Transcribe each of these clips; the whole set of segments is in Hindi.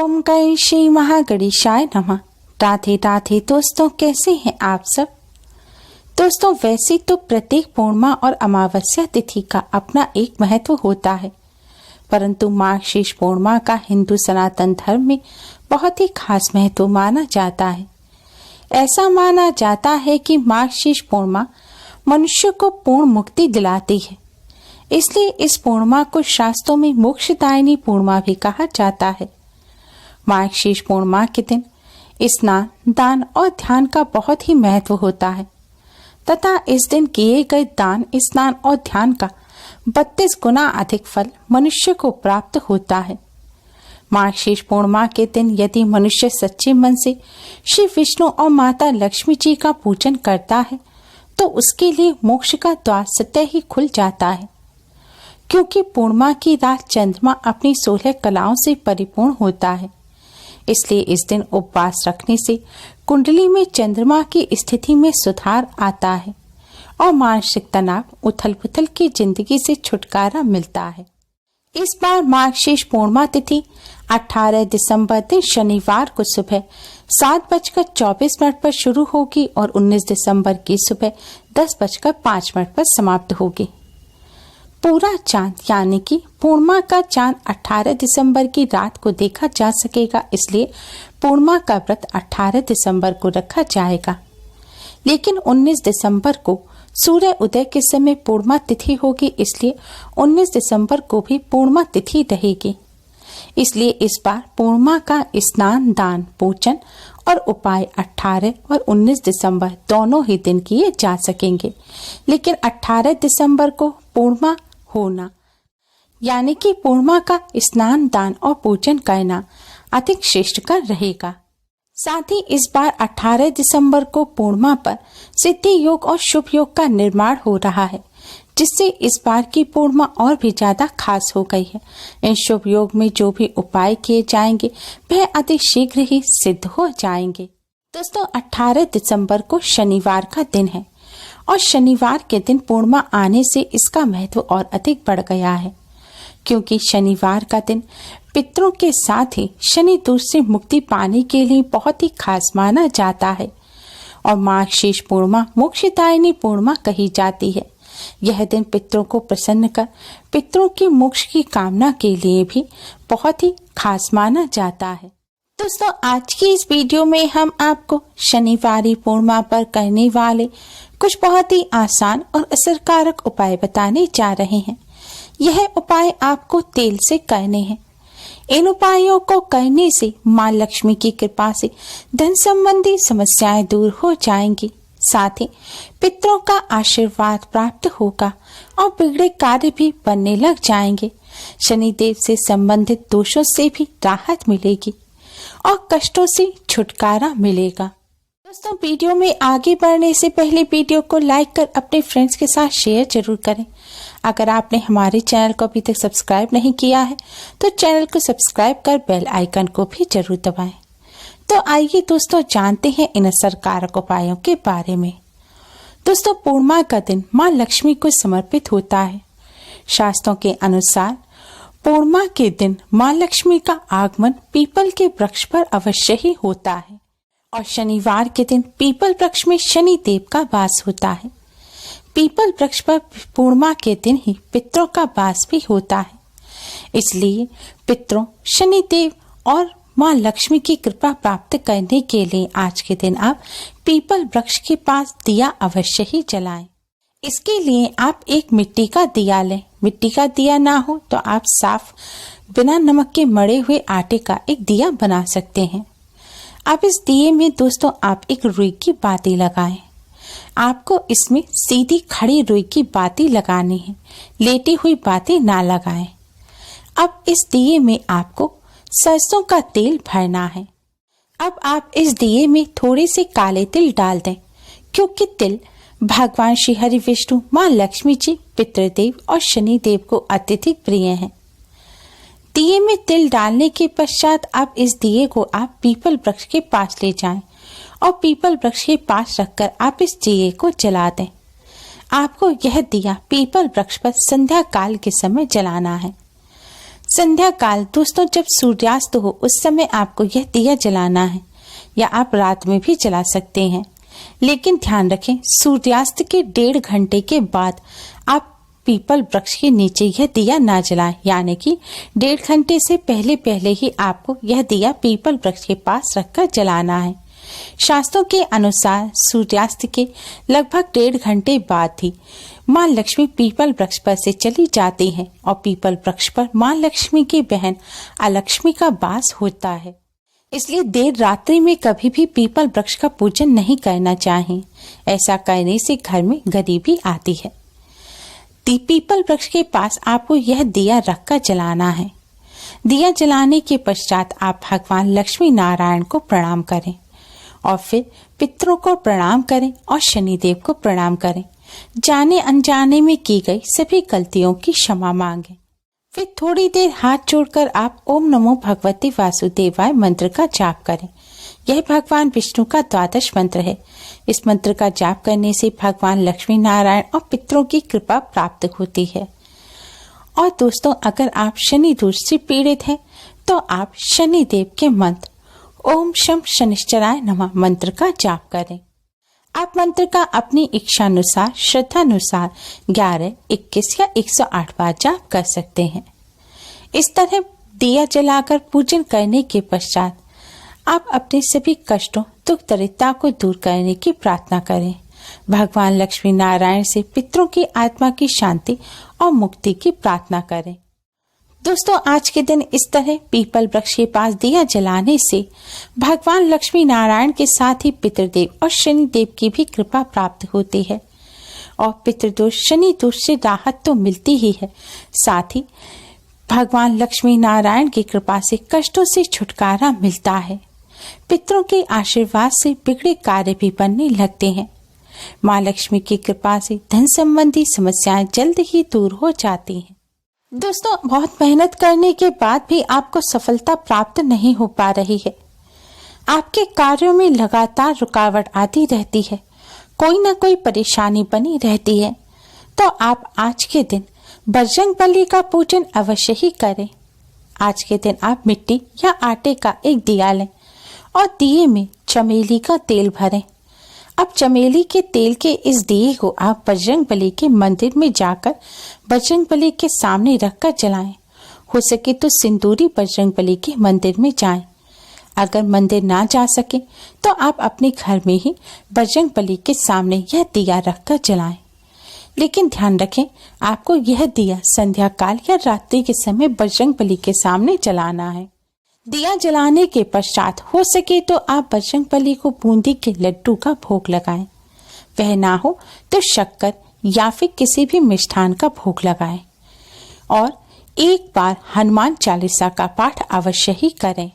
ओम गण श्री महागणेशाय नमः। राधे राधे दोस्तों, कैसे हैं आप सब। दोस्तों, वैसे तो प्रत्येक पूर्णिमा और अमावस्या तिथि का अपना एक महत्व होता है, परंतु माघ शीर्ष पूर्णिमा का हिंदू सनातन धर्म में बहुत ही खास महत्व माना जाता है। ऐसा माना जाता है कि माघ शीर्ष पूर्णिमा मनुष्य को पूर्ण मुक्ति दिलाती है, इसलिए इस पूर्णिमा को शास्त्रों में मोक्षदायिनी पूर्णिमा भी कहा जाता है। माघ शीर्ष पूर्णिमा के दिन स्नान, दान और ध्यान का बहुत ही महत्व होता है तथा इस दिन किए गए दान, स्नान और ध्यान का 32 गुना अधिक फल मनुष्य को प्राप्त होता है। माघ शीर्ष पूर्णिमा के दिन यदि मनुष्य सच्चे मन से श्री विष्णु और माता लक्ष्मी जी का पूजन करता है तो उसके लिए मोक्ष का द्वार स्वतः ही खुल जाता है, क्योंकि पूर्णिमा की रात चंद्रमा अपनी 16 कलाओं से परिपूर्ण होता है। इसलिए इस दिन उपवास रखने से कुंडली में चंद्रमा की स्थिति में सुधार आता है और मानसिक तनाव, उथल पुथल की जिंदगी से छुटकारा मिलता है। इस बार माघ शीर्ष पूर्णिमा तिथि 18 दिसंबर दिन शनिवार को सुबह 7:24 पर शुरू होगी और 19 दिसंबर की सुबह 10:05 पर समाप्त होगी। पूरा चांद यानी कि पूर्णिमा का चांद 18 दिसंबर की रात को देखा जा सकेगा, इसलिए पूर्णिमा का व्रत 18 दिसंबर को रखा जाएगा। लेकिन 19 दिसंबर को सूर्य उदय के समय पूर्णिमा तिथि होगी, इसलिए 19 दिसंबर को भी पूर्णिमा तिथि रहेगी। इसलिए इस बार पूर्णिमा का स्नान, दान, पूजन और उपाय 18 और 19 दिसंबर दोनों ही दिन किए जा सकेंगे, लेकिन 18 दिसंबर को पूर्णिमा होना यानी कि पूर्णिमा का स्नान, दान और पूजन करना अधिक श्रेष्ठकर रहेगा। साथ ही इस बार 18 दिसंबर को पूर्णिमा पर सिद्धि योग और शुभ योग का निर्माण हो रहा है, जिससे इस बार की पूर्णिमा और भी ज्यादा खास हो गई है। इन शुभ योग में जो भी उपाय किए जाएंगे वह अति शीघ्र ही सिद्ध हो जाएंगे। दोस्तों, 18 दिसंबर को शनिवार का दिन है और शनिवार के दिन पूर्णिमा आने से इसका महत्व और अधिक बढ़ गया है, क्योंकि शनिवार का दिन पितरों के साथ ही शनि दोष से मुक्ति पाने के लिए बहुत ही खास माना जाता है और माघ शीर्ष पूर्णिमा मोक्षदायिनी पूर्णिमा कही जाती है। यह दिन पितरों को प्रसन्न कर पितरों की मोक्ष की कामना के लिए भी बहुत ही खास माना जाता है। दोस्तों, आज की इस वीडियो में हम आपको शनिवारी पूर्णिमा पर करने वाले कुछ बहुत ही आसान और असरकारक उपाय बताने जा रहे हैं। यह उपाय आपको तेल से करने हैं। इन उपायों को करने से मां लक्ष्मी की कृपा से धन संबंधी समस्याएं दूर हो जाएंगी, साथ ही पितरों का आशीर्वाद प्राप्त होगा और बिगड़े कार्य भी बनने लग जाएंगे। शनिदेव से संबंधित दोषों से भी राहत मिलेगी और कष्टों से छुटकारा मिलेगा। दोस्तों, वीडियो में आगे बढ़ने से पहले वीडियो को लाइक कर अपने फ्रेंड्स के साथ शेयर जरूर करें। अगर आपने हमारे चैनल को अभी तक सब्सक्राइब नहीं किया है तो चैनल को सब्सक्राइब कर बेल आइकन को भी जरूर दबाएं। तो आइए दोस्तों, जानते हैं इन असरकारक उपायों के बारे में। दोस्तों, पूर्णिमा का दिन मां लक्ष्मी को समर्पित होता है। शास्त्रों के अनुसार पूर्णिमा के दिन मां लक्ष्मी का आगमन पीपल के वृक्ष पर अवश्य ही होता है और शनिवार के दिन पीपल वृक्ष में शनि देव का वास होता है। पीपल वृक्ष पर पूर्णिमा के दिन ही पितरों का वास भी होता है, इसलिए पितरों, शनि देव और मां लक्ष्मी की कृपा प्राप्त करने के लिए आज के दिन आप पीपल वृक्ष के पास दिया अवश्य ही जलाएं। इसके लिए आप एक मिट्टी का दिया लें। मिट्टी का दिया ना हो तो आप साफ बिना नमक के मड़े हुए आटे का एक दिया बना सकते हैं। अब इस दिए में दोस्तों आप एक रुई की बाती लगाएं। आपको इसमें सीधी खड़ी रुई की बाती लगानी है, लेटी हुई बाती ना लगाएं। अब इस दिए में आपको सरसों का तेल भरना है। अब आप इस दिए में थोड़े से काले तिल डाल दें, क्योंकि तिल भगवान श्री हरि विष्णु, मां लक्ष्मी जी, पितृदेव और शनि देव को अत्यधिक प्रिय हैं। दिए में तिल डालने के पश्चात आप इस दिए को आप पीपल वृक्ष के पास ले जाएं और पीपल वृक्ष के पास रखकर आप इस दिए को जला दें। आपको यह दिया पीपल वृक्ष पर संध्या काल के समय जलाना है। संध्या काल दोस्तों जब सूर्यास्त हो उस समय आपको यह दिया जलाना है, या आप रात में भी जला सकते हैं। लेकिन ध्यान रखें, सूर्यास्त के 1.5 घंटे के बाद आप पीपल वृक्ष के नीचे यह दिया ना जलाएं, यानी कि 1.5 घंटे से पहले ही आपको यह दिया पीपल वृक्ष के पास रखकर जलाना है। शास्त्रों के अनुसार सूर्यास्त के लगभग 1.5 घंटे बाद ही माँ लक्ष्मी पीपल वृक्ष पर से चली जाती हैं और पीपल वृक्ष पर माँ लक्ष्मी की बहन अलक्ष्मी का वास होता है। इसलिए देर रात्रि में कभी भी पीपल वृक्ष का पूजन नहीं करना चाहिए। ऐसा करने से घर में गरीबी आती है। पीपल वृक्ष के पास आपको यह दिया रखकर जलाना है। दिया जलाने के पश्चात आप भगवान लक्ष्मी नारायण को प्रणाम करें और फिर पितरों को प्रणाम करें और शनिदेव को प्रणाम करें। जाने अनजाने में की गई सभी गलतियों की क्षमा मांगें। फिर थोड़ी देर हाथ जोड़कर आप ओम नमो भगवते वासुदेवाय मंत्र का जाप करें। यह भगवान विष्णु का 12 मंत्र है। इस मंत्र का जाप करने से भगवान लक्ष्मी नारायण और पितरों की कृपा प्राप्त होती है। और दोस्तों, अगर आप शनि दोष से पीड़ित हैं तो आप शनिदेव के मंत्र ओम शम शनिश्चराय नमः मंत्र का जाप करें। आप मंत्र का अपनी इच्छानुसार श्रद्धानुसार 11, 21 या 108 बार जाप कर सकते हैं। इस तरह दिया जलाकर पूजन करने के पश्चात आप अपने सभी कष्टों दुख दरिद्रता को दूर करने की प्रार्थना करें। भगवान लक्ष्मी नारायण से पितरों की आत्मा की शांति और मुक्ति की प्रार्थना करें। दोस्तों, आज के दिन इस तरह पीपल वृक्ष के पास दिया जलाने से भगवान लक्ष्मी नारायण के साथ ही पितृदेव और शनिदेव की भी कृपा प्राप्त होती है और पितृदोष शनि दोष से राहत तो मिलती ही है, साथ ही भगवान लक्ष्मी नारायण की कृपा से कष्टों से छुटकारा मिलता है। पितरों के आशीर्वाद से बिगड़े कार्य भी बनने लगते हैं। माँ लक्ष्मी की कृपा से धन संबंधी समस्याएं जल्द ही दूर हो जाती हैं। दोस्तों, बहुत मेहनत करने के बाद भी आपको सफलता प्राप्त नहीं हो पा रही है। आपके कार्यों में लगातार रुकावट आती रहती है, कोई ना कोई परेशानी बनी रहती है, तो आप आज के दिन बजरंगबली का पूजन अवश्य ही करें। आज के दिन आप मिट्टी या आटे का एक दिया लें और दिए में चमेली का तेल भरें। अब चमेली के तेल के इस दिए को आप बजरंगबली के मंदिर में जाकर बजरंगबली के सामने रखकर जलाएं। हो सके तो सिंदूरी बजरंगबली के मंदिर में जाएं। अगर मंदिर ना जा सके तो आप अपने घर में ही बजरंगबली के सामने यह दिया रखकर जलाएं। लेकिन ध्यान रखें, आपको यह दिया संध्या काल या रात्रि के समय बजरंगबली के सामने जलाना है। दिया जलाने के पश्चात हो सके तो आप बजरंगबली को बूंदी के लड्डू का भोग लगाएं। वह ना हो तो शक्कर या फिर किसी भी मिष्ठान का भोग लगाएं और एक बार हनुमान चालीसा का पाठ अवश्य ही करें।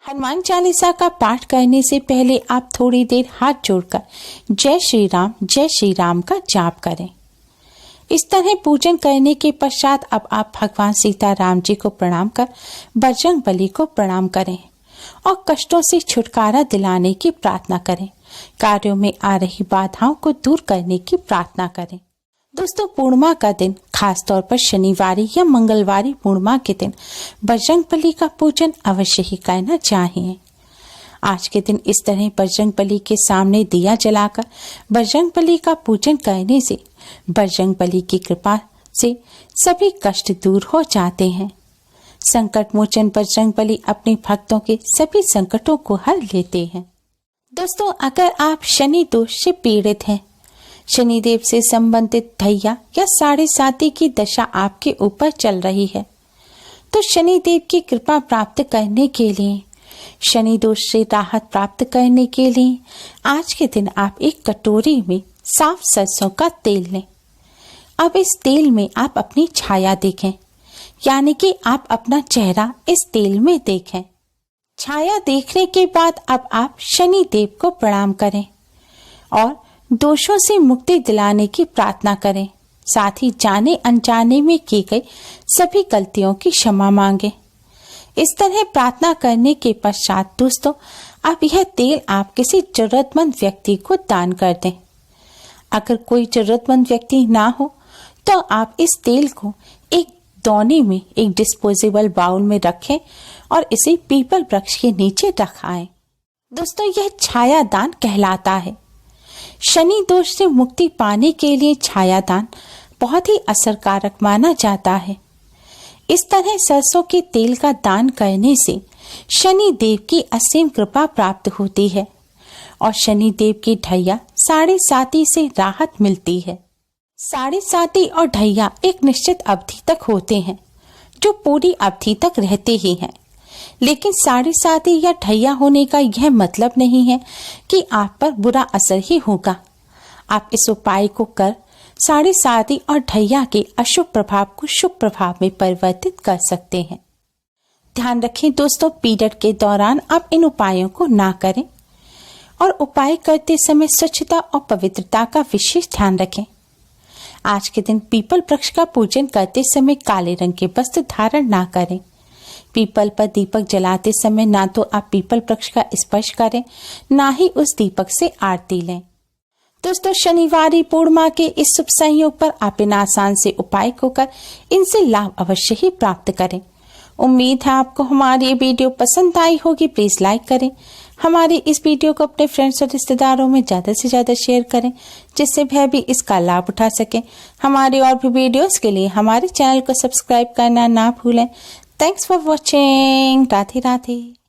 हनुमान चालीसा का पाठ करने से पहले आप थोड़ी देर हाथ जोड़कर जय श्री राम का जाप करें। इस तरह पूजन करने के पश्चात अब आप भगवान सीताराम जी को प्रणाम कर बजरंगबली को प्रणाम करें और कष्टों से छुटकारा दिलाने की प्रार्थना करें। कार्यों में आ रही बाधाओं को दूर करने की प्रार्थना करें। दोस्तों, पूर्णिमा का दिन, खास तौर पर शनिवारी या मंगलवारी पूर्णिमा के दिन बजरंगबली का पूजन अवश्य ही करना चाहिए। आज के दिन इस तरह बजरंगबली के सामने दिया जलाकर बजरंगबली का पूजन करने से बजरंगबली की कृपा से सभी कष्ट दूर हो जाते हैं। संकट मोचन बजरंगबली अपने भक्तों के सभी संकटों को हल लेते हैं। दोस्तों, अगर आप शनि दोष से पीड़ित हैं, शनिदेव से संबंधित दैया या 7.5 की दशा आपके ऊपर चल रही है, तो शनिदेव की कृपा प्राप्त करने के लिए, शनि दोष से राहत प्राप्त करने के लिए आज के दिन आप एक कटोरी में साफ सरसों का तेल लें। अब इस तेल में आप अपनी छाया देखें, यानी कि आप अपना चेहरा इस तेल में देखें। छाया देखने के बाद अब आप शनि देव को प्रणाम करें और दोषों से मुक्ति दिलाने की प्रार्थना करें। साथ ही जाने अनजाने में की गई सभी गलतियों की क्षमा मांगे। इस तरह प्रार्थना करने के पश्चात दोस्तों, अब यह तेल आप किसी जरूरतमंद व्यक्ति को दान कर दें। अगर कोई जरूरतमंद व्यक्ति ना हो तो आप इस तेल को एक दौनी में एक डिस्पोजेबल बाउल में रखें और इसे पीपल वृक्ष के नीचे रखाएं। दोस्तों, यह छायादान कहलाता है। शनि दोष से मुक्ति पाने के लिए छायादान बहुत ही असरकारक माना जाता है। इस तरह सरसों के तेल का दान करने से शनि देव की असीम कृपा प्राप्त होती है और शनि देव की ढैया साढ़े साती से राहत मिलती है। साढ़े साती और ढैया एक निश्चित अवधि तक होते हैं, जो पूरी अवधि तक रहते ही हैं। लेकिन साढ़े साती या ढैया होने का यह मतलब नहीं है कि आप पर बुरा असर ही होगा। आप इस उपाय को कर साढ़े साती और ढैया के अशुभ प्रभाव को शुभ प्रभाव में परिवर्तित कर सकते हैं। ध्यान रखें दोस्तों, पीरियड के दौरान आप इन उपायों को ना करें और उपाय करते समय स्वच्छता और पवित्रता का विशेष ध्यान रखें। आज के दिन पीपल वृक्ष का पूजन करते समय काले रंग के वस्त्र धारण ना करें। पीपल पर दीपक जलाते समय ना तो आप पीपल वृक्ष का स्पर्श करें, ना ही उस दीपक से आरती लें। दोस्तों, शनिवारी पूर्णिमा के इस शुभ संयोग पर आप इन आसान से उपाय को कर इनसे लाभ अवश्य ही प्राप्त करें। उम्मीद है आपको हमारी ये वीडियो पसंद आई होगी। प्लीज लाइक करें। हमारी इस वीडियो को अपने फ्रेंड्स और रिश्तेदारों में ज्यादा से ज्यादा शेयर करें, जिससे वह भी इसका लाभ उठा सके। हमारी और भी वीडियोस के लिए हमारे चैनल को सब्सक्राइब करना ना भूलें। Thanks for watching. Radhe Radhe.